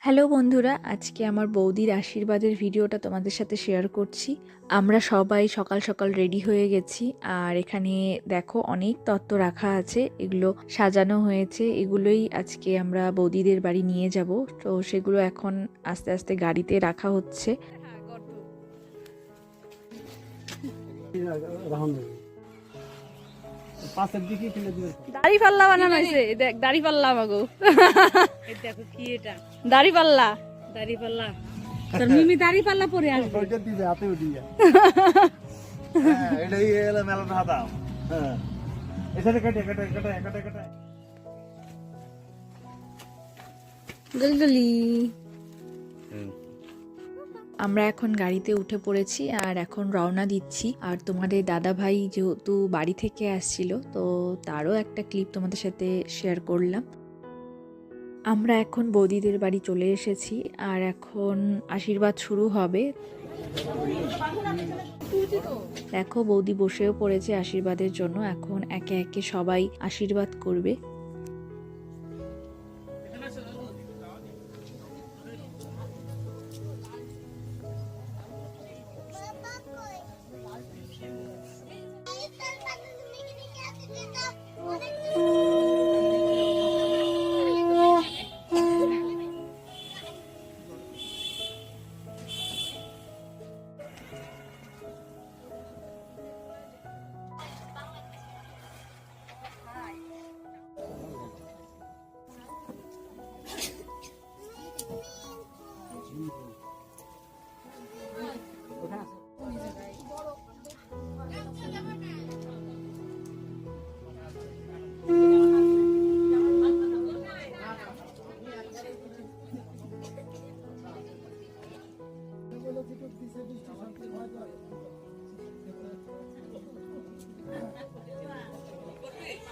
Hello বন্ধুরা, আজকে আমার বৌদির আশীর্বাদের ভিডিওটা তোমাদের সাথে শেয়ার করছি। আমরা সবাই সকাল সকাল রেডি হয়ে গেছি। আর এখানে দেখো অনেক তত্ত্ব রাখা আছে, এগুলো সাজানো হয়েছে। এগুলোই আজকে আমরা বৌদিদের বাড়ি নিয়ে যাব। তো সেগুলো এখন আস্তে আস্তে গাড়িতে রাখা হচ্ছে। দাড়ি পাল্লা বানানো হয়েছে, দেখ দাড়ি পাল্লা আমাগো। দেখো কি এটা, দাড়ি পাল্লা। দাড়ি পাল্লা তোর মিমি দাড়ি পাল্লা পরে আসবে, ওইটা দিবে হাতে উঠিয়া। হ্যাঁ এটাই এলা মেলাটা হাতা। হ্যাঁ এখানে কাটে কাটে কাটে কাটে কাটে গলগলি। আমরা এখন গাড়িতে উঠে পড়েছি আর এখন রওনা দিচ্ছি। আর তোমাদের দাদা ভাই যেহেতু বাড়ি থেকে আসছিল, তো তারও একটা ক্লিপ তোমাদের সাথে শেয়ার করলাম। আমরা এখন বৌদিদের বাড়ি চলে এসেছি আর এখন আশীর্বাদ শুরু হবে। দেখো বৌদি বসেও পড়েছে আশীর্বাদের জন্য। এখন একে একে সবাই আশীর্বাদ করবে।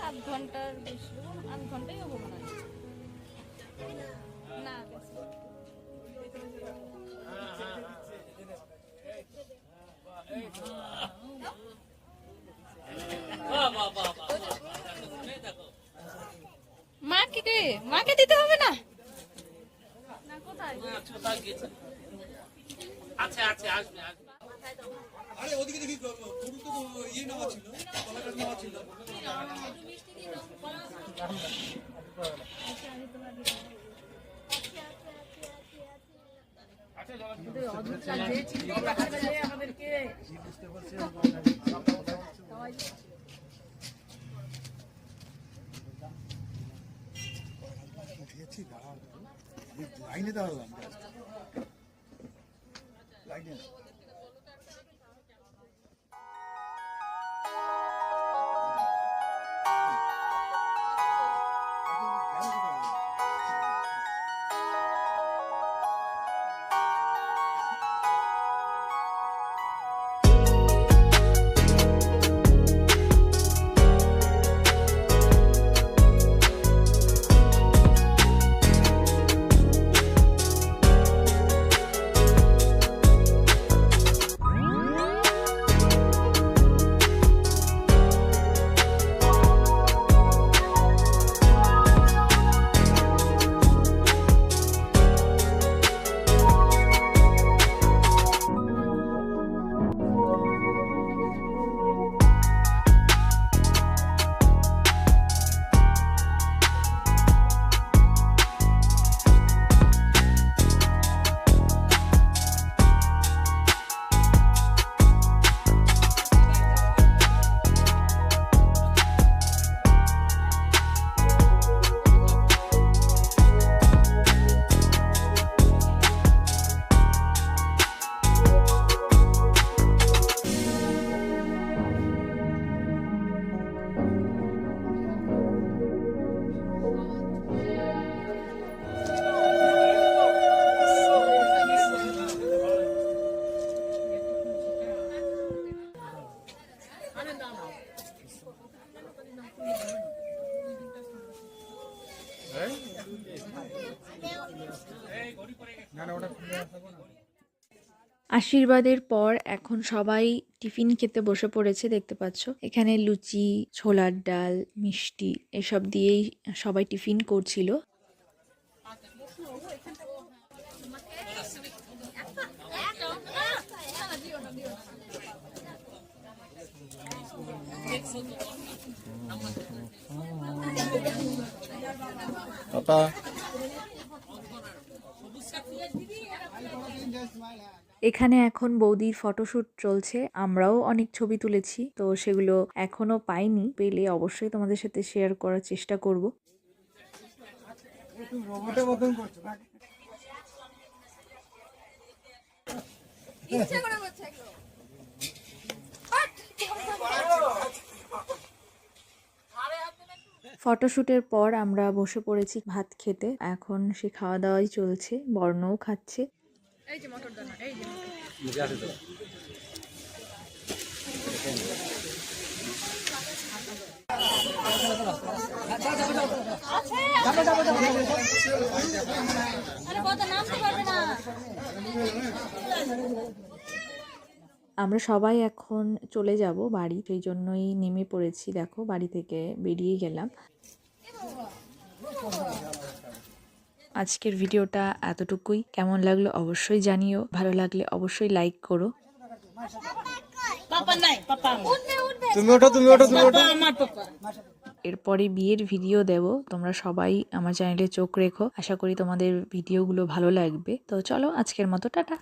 আধ ঘন্টার বেশি, আধ ঘন্টাই হবো মনে হয়। না মাকে দিতে হবে না। আচ্ছা আচ্ছা আসবে আসবে। আরে ওদিকে দেখি পুরো তো ইয়ে নেওয়া ছিল, কলাটা নেওয়া ছিল। লাইনে দাঁড়ালাম লাইনে। আশীর্বাদের পর এখন সবাই টিফিন খেতে বসে পড়েছে। দেখতে পাচ্ছ এখানে লুচি, ছোলার ডাল, মিষ্টি এসব দিয়েই সবাই টিফিন করছিল। টাটা। এখানে এখন বৌদির ফটোশুট চলছে, আমরাও অনেক ছবি তুলেছি, তো সেগুলো এখনো পাইনি, পেলে অবশ্যই তোমাদের সাথে শেয়ার করার চেষ্টা করব। ফটোশুটের পর আমরা বসে পড়েছি ভাত খেতে, এখন সে খাওয়া দাওয়াই চলছে, বর্ণও খাচ্ছে। আমরা সবাই এখন চলে যাব বাড়ি, সেই জন্যই নেমে পড়েছি। দেখো বাড়ি থেকে বেরিয়ে গেলাম। আজকের ভিডিওটা এতটুকুই। কেমন লাগলো অবশ্যই জানিও, ভালো লাগলে অবশ্যই লাইক করো। এরপরে বিয়ের ভিডিও দেব, তোমরা সবাই আমার চ্যানেলে চোখ রেখো। আশা করি তোমাদের ভিডিওগুলো ভালো লাগবে। তো চলো আজকের মতো টাটা।